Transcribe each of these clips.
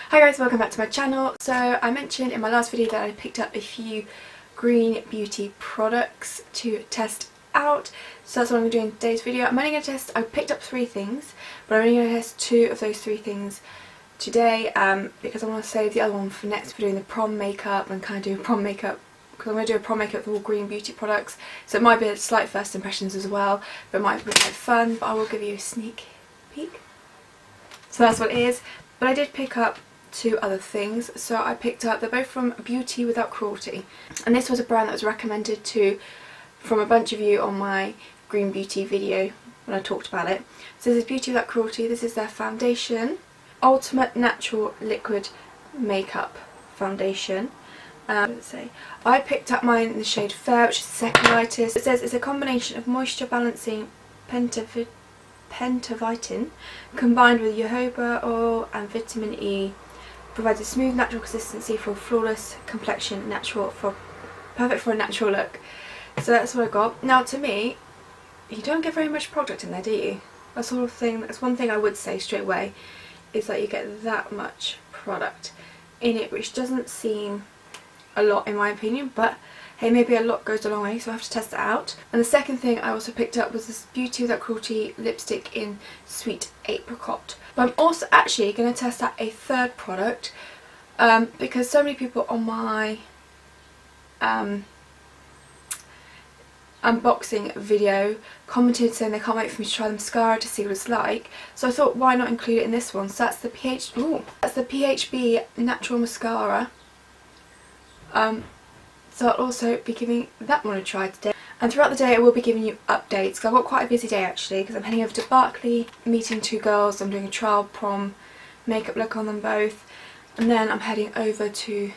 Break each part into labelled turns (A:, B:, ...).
A: Hi guys, welcome back to my channel. So I mentioned in my last video that I picked up a few green beauty products to test out. So that's what I'm going to do in today's video. I'm only going to test, I picked up 3 things, but I'm only going to test 2 of those 3 things today because I want to save the other one for next for doing the prom makeup and kind of do prom makeup, because I'm going to do a prom makeup with all green beauty products. So it might be a slight first impressions as well, but it might be quite fun, but I will give you a sneak peek. So that's what it is. But I did pick up 2 other things. So I picked up, they're both from Beauty Without Cruelty, and this was a brand that was recommended from a bunch of you on my green beauty video when I talked about it. So this is Beauty Without Cruelty. This is their foundation, Ultimate Natural Liquid Makeup Foundation. I picked up mine in the shade Fair, which is the second lightest. It says it's a combination of moisture balancing pentavitin combined with jojoba oil and vitamin E. Provides a smooth natural consistency for a flawless complexion, perfect for a natural look. So that's what I got. Now to me, you don't get very much product in there, do you? That's one thing I would say straight away, is that you get that much product in it, which doesn't seem a lot in my opinion, but hey, maybe a lot goes a long way, so I have to test it out. And the second thing I also picked up was this Beauty Without Cruelty lipstick in Sweet Apricot. But I'm also actually going to test out a third product because so many people on my unboxing video commented saying they can't wait for me to try the mascara to see what it's like. So I thought, why not include it in this one? So that's the PHB Natural Mascara. So I'll also be giving that one a try today. And throughout the day I will be giving you updates, because I've got quite a busy day actually, because I'm heading over to Berkeley, meeting 2 girls. I'm doing a trial prom makeup look on them both. And then I'm heading over to,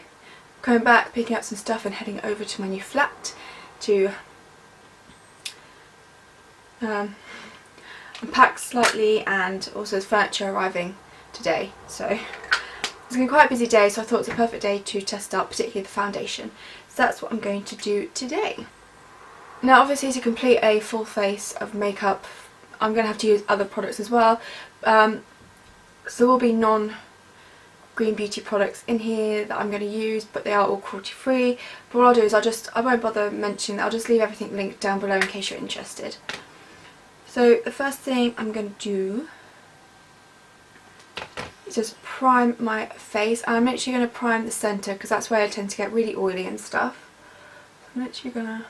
A: coming back, picking up some stuff and heading over to my new flat to unpack slightly, and also there's furniture arriving today. So it's going to be quite a busy day, so I thought it's a perfect day to test out particularly the foundation. So that's what I'm going to do today. Now obviously to complete a full face of makeup I'm going to have to use other products as well. So there will be non-green beauty products in here that I'm going to use, but they are all cruelty free. But what I'll do is I won't bother mentioning that, I'll just leave everything linked down below in case you're interested. So the first thing I'm going to do is just prime my face. And I'm literally going to prime the centre because that's where I tend to get really oily and stuff. I'm literally going to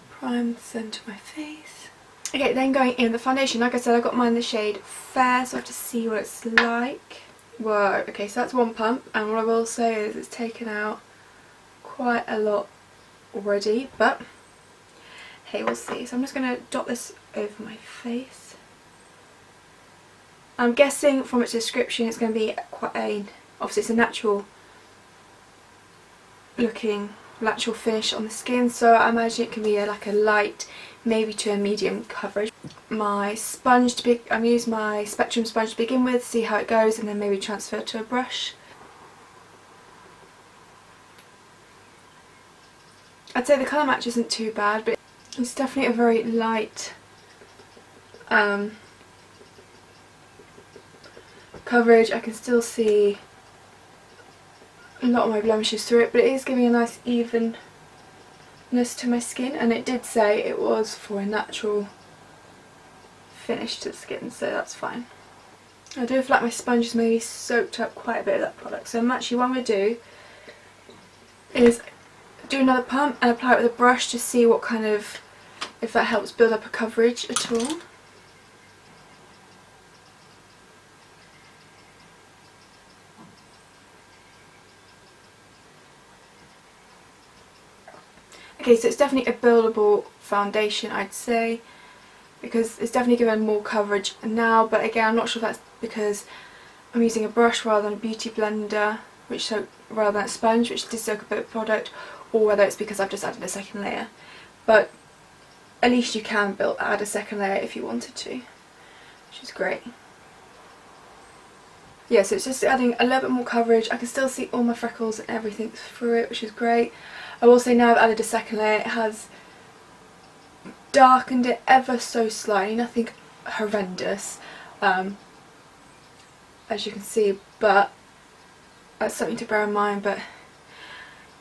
A: prime the centre of my face. Okay, then going in the foundation, like I said, I got mine in the shade Fair, so I have to see what it's like. Whoa, okay, so that's one pump, and what I will say is it's taken out quite a lot already, but hey, we'll see. So I'm just going to dot this over my face. I'm guessing from its description it's going to be obviously it's a natural looking, natural finish on the skin, so I imagine it can be like a light, maybe to a medium coverage. My sponge I'm going to use my Spectrum sponge to begin with, see how it goes, and then maybe transfer it to a brush. I'd say the colour match isn't too bad, but it's definitely a very light coverage. I can still see a lot of my blemishes through it, but it is giving a nice evenness to my skin, and it did say it was for a natural finish to the skin, so that's fine. I do feel like my sponge has maybe soaked up quite a bit of that product, so what I'm going to do is do another pump and apply it with a brush to see what kind of, if that helps build up a coverage at all. Okay, so it's definitely a buildable foundation, I'd say, because it's definitely given more coverage now, but again I'm not sure if that's because I'm using a brush rather than a beauty blender, rather than a sponge, which did soak a bit of product, or whether it's because I've just added a second layer. But at least you can add a second layer if you wanted to, which is great. Yeah, so it's just adding a little bit more coverage. I can still see all my freckles and everything through it, which is great. I will say now I've added a second layer, it has darkened it ever so slightly, nothing horrendous. as you can see, but that's something to bear in mind. But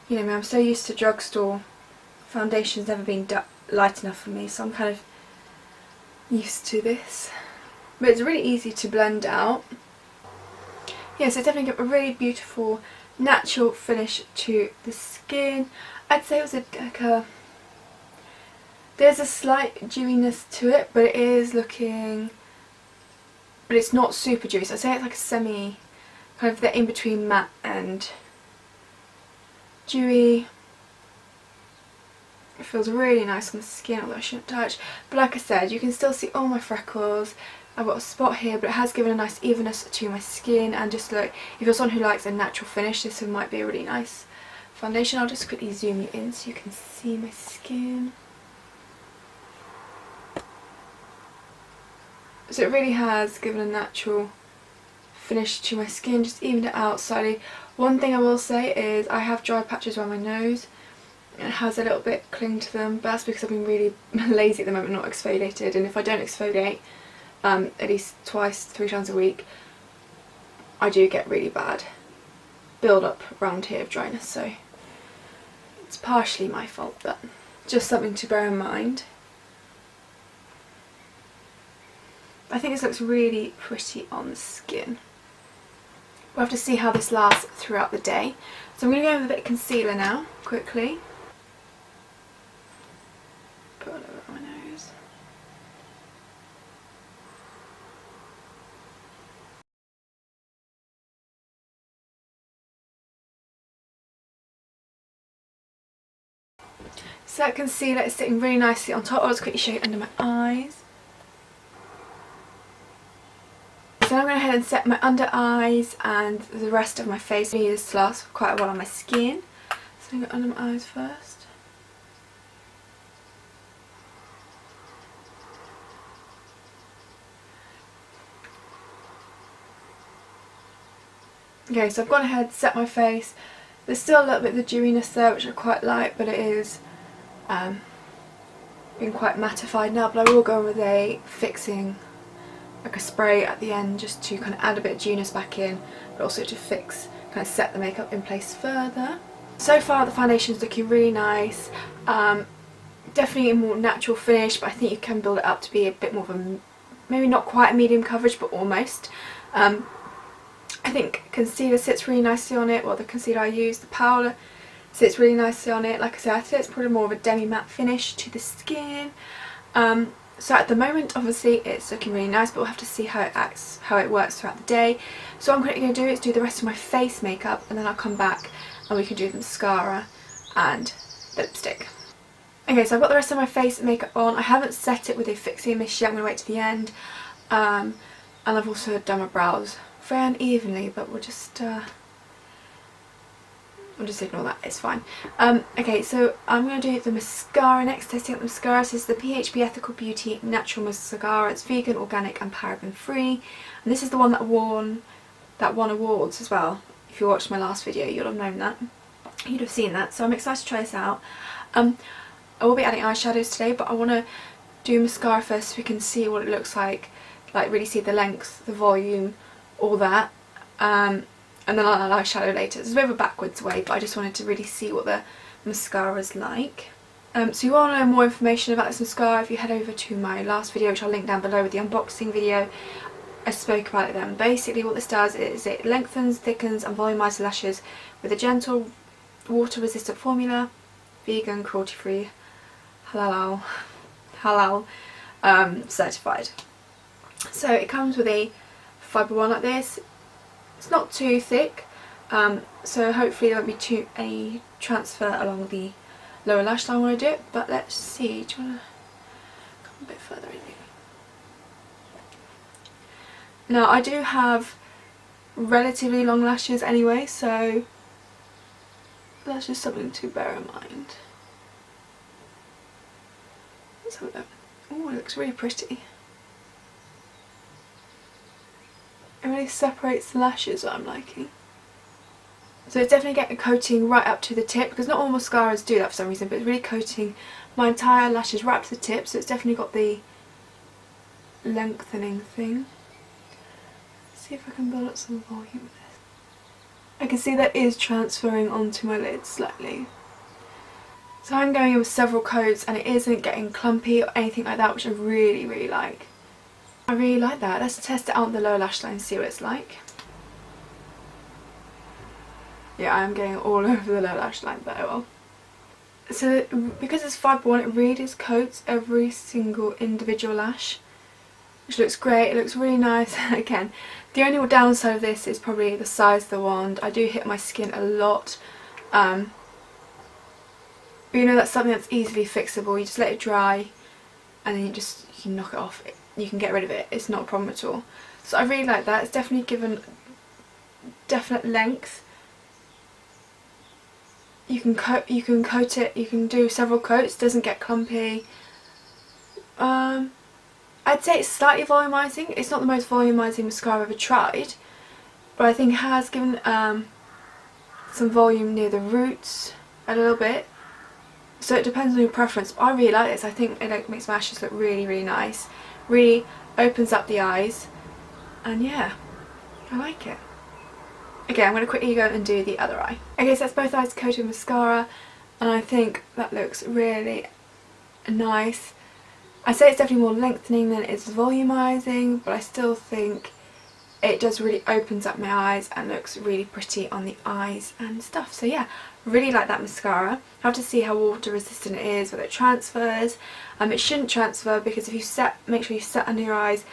A: you know me, I'm so used to drugstore foundation's never been light enough for me, so I'm kind of used to this. But it's really easy to blend out. Yeah, so definitely get a really beautiful natural finish to the skin. I'd say it was there's a slight dewiness to it, but it is looking, but it's not super dewy, so I'd say it's like a semi, kind of the in between matte and dewy. It feels really nice on the skin, although I shouldn't touch. But like I said, you can still see all my freckles. I've got a spot here, but it has given a nice evenness to my skin. And just look, if you're someone who likes a natural finish, this might be a really nice foundation. I'll just quickly zoom you in so you can see my skin. So it really has given a natural finish to my skin, just evened it out slightly. One thing I will say is I have dry patches around my nose. It has a little bit cling to them, but that's because I've been really lazy at the moment, not exfoliated. And if I don't exfoliate at least twice, 3 times a week, I do get really bad build up around here of dryness. So it's partially my fault, but just something to bear in mind. I think this looks really pretty on the skin. We'll have to see how this lasts throughout the day. So I'm going to go in with a bit of concealer now, quickly. Put it over my nose. So that concealer is sitting really nicely on top. I'll just quickly show you under my eyes. So now I'm going to go ahead and set my under eyes and the rest of my face. I need this to last quite a while on my skin. So I'm going to go under my eyes first. Okay, so I've gone ahead, set my face. There's still a little bit of the dewiness there, which I quite like, but it is been quite mattified now. But I will go in with a fixing, like a spray at the end, just to kind of add a bit of dewiness back in, but also to fix, kind of set the makeup in place further. So far the foundation's looking really nice. Definitely a more natural finish, but I think you can build it up to be a bit more of a, maybe not quite a medium coverage, but almost. I think concealer sits really nicely on it. Well, the concealer I use, the powder, sits really nicely on it. Like I said, I think it's probably more of a demi-matte finish to the skin. So at the moment, obviously, it's looking really nice, but we'll have to see how it acts, how it works throughout the day. So what I'm going to do is do the rest of my face makeup, and then I'll come back and we can do the mascara and the lipstick. Okay, so I've got the rest of my face makeup on. I haven't set it with a fixing mist yet. I'm going to wait to the end. And I've also done my brows very unevenly, but we'll just ignore that, it's fine. Okay, so I'm going to do the mascara next, testing out the mascara. This is the PHB Ethical Beauty Natural Mascara. It's vegan, organic and paraben free. And this is the one that won awards as well. If you watched my last video, you'll have known that. You'd have seen that. So I'm excited to try this out. I will be adding eyeshadows today, but I want to do mascara first so we can see what it looks like really see the length, the volume, all that. And then I'll add eyeshadow later. It's a bit of a backwards way, but I just wanted to really see what the mascara is like. So you want to know more information about this mascara, if you head over to my last video, which I'll link down below with the unboxing video. I spoke about it then. Basically what this does is it lengthens, thickens and volumizes lashes with a gentle, water resistant formula, vegan, cruelty free, halal certified. So it comes with a fibre one like this. It's not too thick, so hopefully there won't be any transfer along the lower lash line when I do it, but let's see. Do you want to come a bit further in? Now I do have relatively long lashes anyway, so that's just something to bear in mind. Let's have a look. Oh, it looks really pretty. It really separates the lashes, what I'm liking. So it's definitely getting a coating right up to the tip, because not all mascaras do that for some reason, but it's really coating my entire lashes right up to the tip, so it's definitely got the lengthening thing. see if I can build up some volume with this. I can see that is transferring onto my lid slightly. So I'm going in with several coats and it isn't getting clumpy or anything like that, which I really like. I really like that. Let's test it out on the lower lash line and see what it's like. Yeah, I'm getting all over the lower lash line, but oh well. So because it's 5:1, it really just coats every single individual lash, which looks great. It looks really nice. Again, the only downside of this is probably the size of the wand. I do hit my skin a lot, but you know, that's something that's easily fixable. You just let it dry and then you can knock it off. You can get rid of it. It's not a problem at all. So I really like that. It's definitely given definite length. You can coat it, you can do several coats, doesn't get clumpy. I'd say it's slightly volumizing. It's not the most volumizing mascara I've ever tried, but I think it has given some volume near the roots a little bit. So it depends on your preference, but I really like this. I think it makes my lashes look really nice. Really opens up the eyes, and yeah, I like it. Okay, I'm going to quickly go and do the other eye. Okay, so that's both eyes coated with mascara, and I think that looks really nice. I say it's definitely more lengthening than it's volumizing, but I still think it just really opens up my eyes and looks really pretty on the eyes and stuff. So yeah, really like that mascara. I have to see how water resistant it is, whether it transfers. It shouldn't transfer because if you make sure you set under your eyes,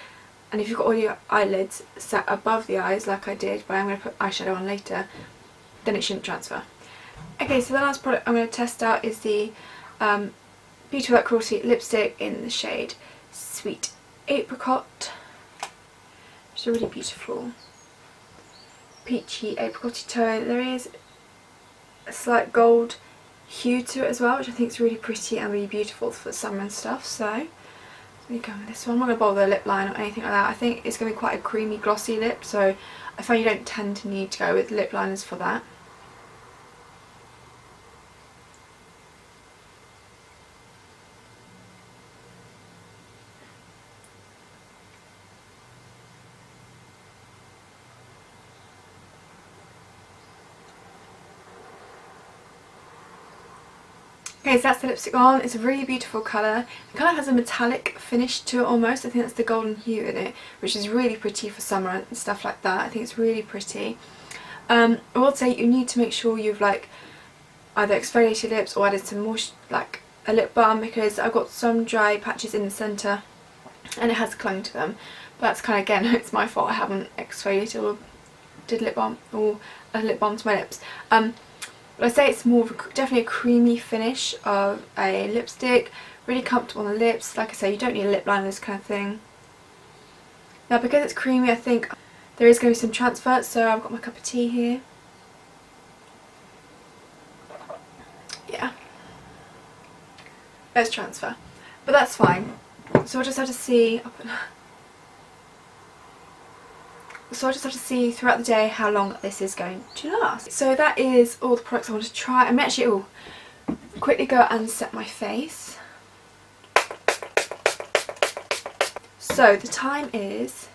A: and if you've got all your eyelids set above the eyes like I did, but I'm going to put eyeshadow on later, then it shouldn't transfer. Okay, so the last product I'm going to test out is the Beauty Without Cruelty lipstick in the shade Sweet Apricot. It's a really beautiful peachy apricot tone. There is a slight gold hue to it as well, which I think is really pretty and really beautiful for summer and stuff. So I'm going to go with this one. I'm not going to bother with a lip line or anything like that. I think it's going to be quite a creamy glossy lip, so I find you don't tend to need to go with lip liners for that. Okay, so that's the lipstick on. It's a really beautiful colour. It kind of has a metallic finish to it almost. I think that's the golden hue in it, which is really pretty for summer and stuff like that. I think it's really pretty. I would say you need to make sure you've like either exfoliated lips or added some more like a lip balm, because I've got some dry patches in the centre and it has clung to them. But that's kind of, again, it's my fault. I haven't exfoliated or did lip balm or a lip balm to my lips. But I'd say it's more of definitely a creamy finish of a lipstick, really comfortable on the lips. Like I say, you don't need a lip liner, this kind of thing. Now because it's creamy, I think there is going to be some transfer, so I've got my cup of tea here. Yeah, there's transfer, but that's fine. So I'll just have to see. So I just have to see throughout the day how long this is going to last. So that is all the products I want to try. I'm actually quickly go and set my face. So the time is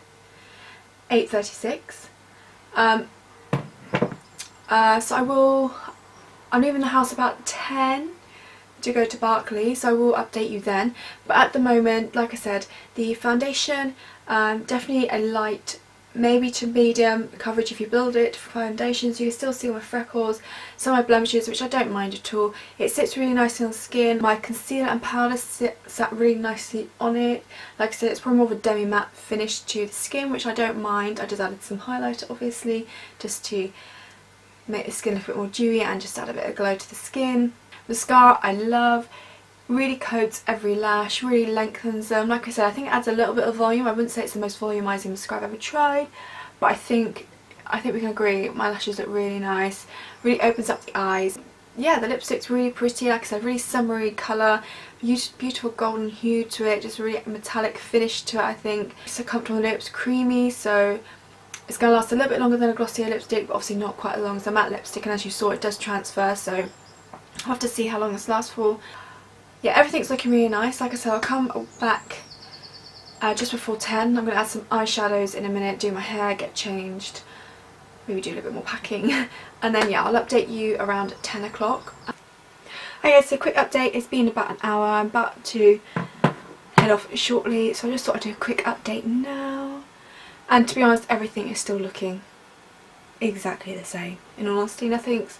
A: 8:36. So I'm leaving the house about 10 to go to Barclay, so I will update you then. But at the moment, like I said, the foundation, definitely a light, maybe to medium coverage if you build it for foundations. You can still see all my freckles, some of my blemishes, which I don't mind at all. It sits really nicely on the skin. My concealer and powder sat really nicely on it. Like I said, it's probably more of a demi matte finish to the skin, which I don't mind. I just added some highlighter obviously just to make the skin look a bit more dewy and just add a bit of glow to the skin. Mascara I love. Really coats every lash, really lengthens them. Like I said, I think it adds a little bit of volume. I wouldn't say it's the most volumizing mascara I've ever tried, but I think we can agree my lashes look really nice. Really opens up the eyes. Yeah, the lipstick's really pretty. Like I said, really summery colour, beautiful golden hue to it, just really metallic finish to it. I think so comfortable on the lips, creamy, so it's going to last a little bit longer than a glossier lipstick, but obviously not quite as long as a matte lipstick. And as you saw, it does transfer, so I'll have to see how long this lasts for. Yeah, everything's looking really nice. Like I said, I'll come back just before 10. I'm going to add some eyeshadows in a minute, do my hair, get changed, maybe do a little bit more packing, and then yeah, I'll update you around 10 o'clock. Okay, so quick update, it's been about an hour, I'm about to head off shortly, so I just thought I'd do a quick update now. And to be honest, everything is still looking exactly the same. In all honesty, nothing's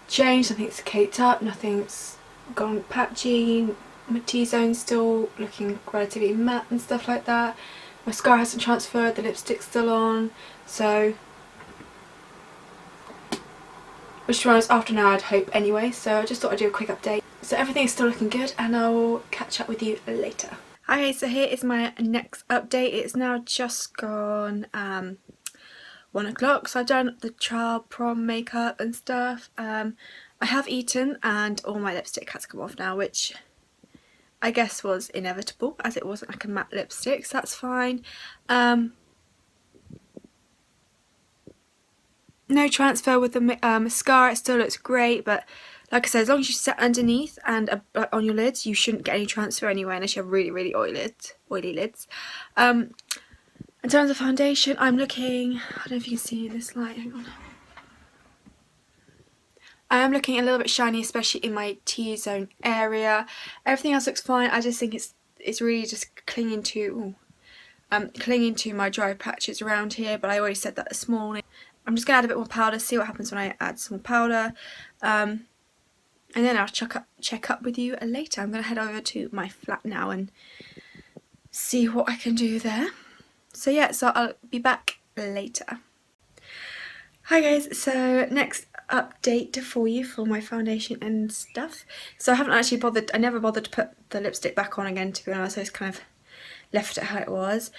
A: changed, nothing's caked up, nothing's gone patchy, my T-zone's still looking relatively matte and stuff like that. Mascara hasn't transferred, the lipstick's still on, so which to be honest, after now I'd hope anyway, so I just thought I'd do a quick update. So everything is still looking good and I will catch up with you later. Okay, so here is my next update. It's now just gone 1 o'clock, so I've done the child prom makeup and stuff. I have eaten and all my lipstick has come off now, which I guess was inevitable as it wasn't like a matte lipstick, so that's fine. No transfer with the mascara, it still looks great, but like I said, as long as you set underneath and on your lids, you shouldn't get any transfer anywhere unless you have really, really oily lids. In terms of foundation, I'm looking, I don't know if you can see in this light, hang on. I am looking a little bit shiny, especially in my T-zone area. Everything else looks fine, I just think it's really just clinging to my dry patches around here, but I already said that this morning. I'm just going to add a bit more powder, see what happens when I add some more powder, and then I'll check up with you later. I'm going to head over to my flat now and see what I can do there. So yeah, so I'll be back later. Hi guys, so next update for you for my foundation and stuff. So I haven't actually I never bothered to put the lipstick back on again, to be honest, so it's kind of left it how it was.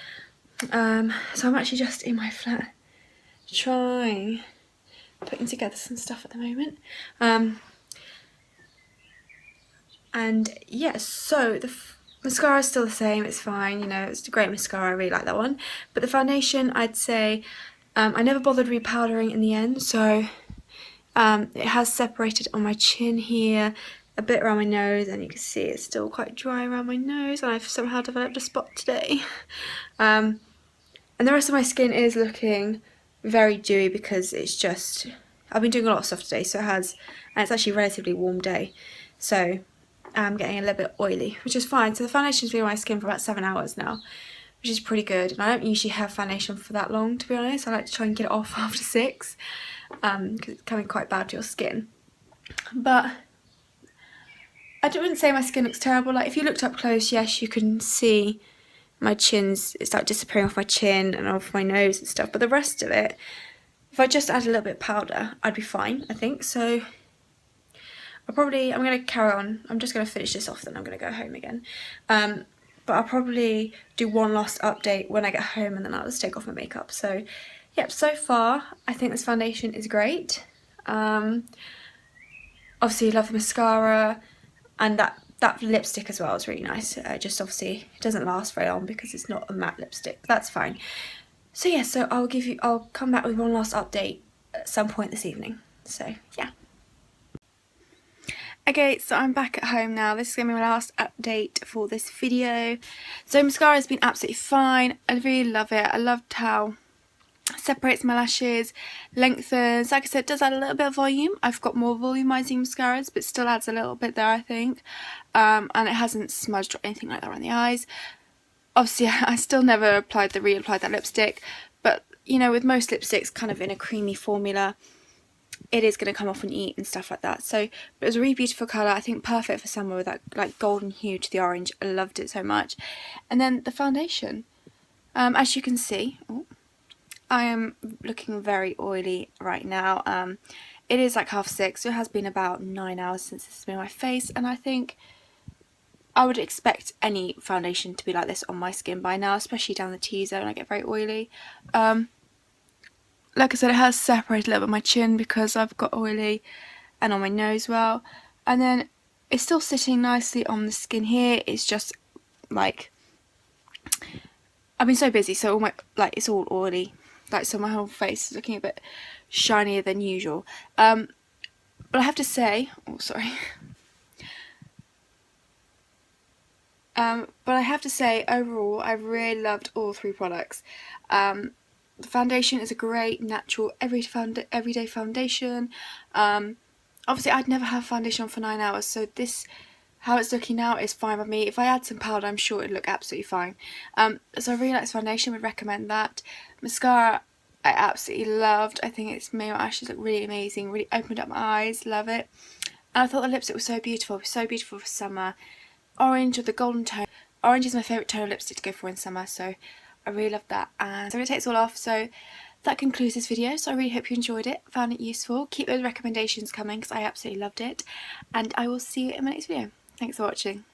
A: So I'm actually just in my flat putting together some stuff at the moment. And yeah, so the mascara is still the same, it's fine, you know, it's a great mascara, I really like that one. But the foundation, I'd say, I never bothered repowdering in the end, so it has separated on my chin here, a bit around my nose, and you can see it's still quite dry around my nose, and I've somehow developed a spot today. And the rest of my skin is looking very dewy because it's just, I've been doing a lot of stuff today, so it has, and it's actually a relatively warm day, so I'm getting a little bit oily, which is fine. So the foundation's been on my skin for about 7 hours now, which is pretty good, and I don't usually have foundation for that long, to be honest. I like to try and get it off after 6, because it's coming quite bad to your skin. But I wouldn't say my skin looks terrible. Like, if you looked up close, yes, you can see my chin's, it's like disappearing off my chin and off my nose and stuff, but the rest of it, if I just add a little bit of powder, I'd be fine, I think. So I'm going to carry on. I'm just going to finish this off, then I'm going to go home again. But I'll probably do one last update when I get home, and then I'll just take off my makeup. So yep, so far I think this foundation is great. Obviously I love the mascara, and that lipstick as well is really nice. Just obviously it doesn't last very long because it's not a matte lipstick, but that's fine. So yeah, so I'll come back with one last update at some point this evening. So yeah. Okay, so I'm back at home now. This is going to be my last update for this video. So mascara has been absolutely fine. I really love it. I loved how it separates my lashes, lengthens. Like I said, it does add a little bit of volume. I've got more volumizing mascaras, but still adds a little bit there, I think. And it hasn't smudged or anything like that around the eyes. Obviously, I still never reapplied that lipstick, but you know, with most lipsticks kind of in a creamy formula, it is going to come off when you eat and stuff like that. So, but it was a really beautiful colour. I think perfect for summer with that like golden hue to the orange. I loved it so much. And then the foundation, as you can see, I am looking very oily right now. It is like 6:30, so it has been about 9 hours since this has been on my face, and I think I would expect any foundation to be like this on my skin by now, especially down the T-zone. I get very oily. Like I said, it has separated a little bit of my chin because I've got oily, and on my nose well. And then it's still sitting nicely on the skin here. It's just like, I've been so busy, so all my, like, it's all oily. Like, so my whole face is looking a bit shinier than usual. But I have to say, oh sorry. But I have to say, overall, I really loved all three products. The foundation is a great natural everyday foundation. Obviously I'd never have foundation on for 9 hours, so this, how it's looking now, is fine with me. If I add some powder, I'm sure it'd look absolutely fine. So I really like this foundation, would recommend that. Mascara, I absolutely loved. I think it's made my lashes look really amazing, really opened up my eyes, love it. And I thought the lipstick was so beautiful for summer. Orange or the golden tone. Orange is my favourite tone of lipstick to go for in summer, so I really love that. And so I'm going to take this all off. So that concludes this video. So I really hope you enjoyed it, found it useful. Keep those recommendations coming because I absolutely loved it. And I will see you in my next video. Thanks for watching.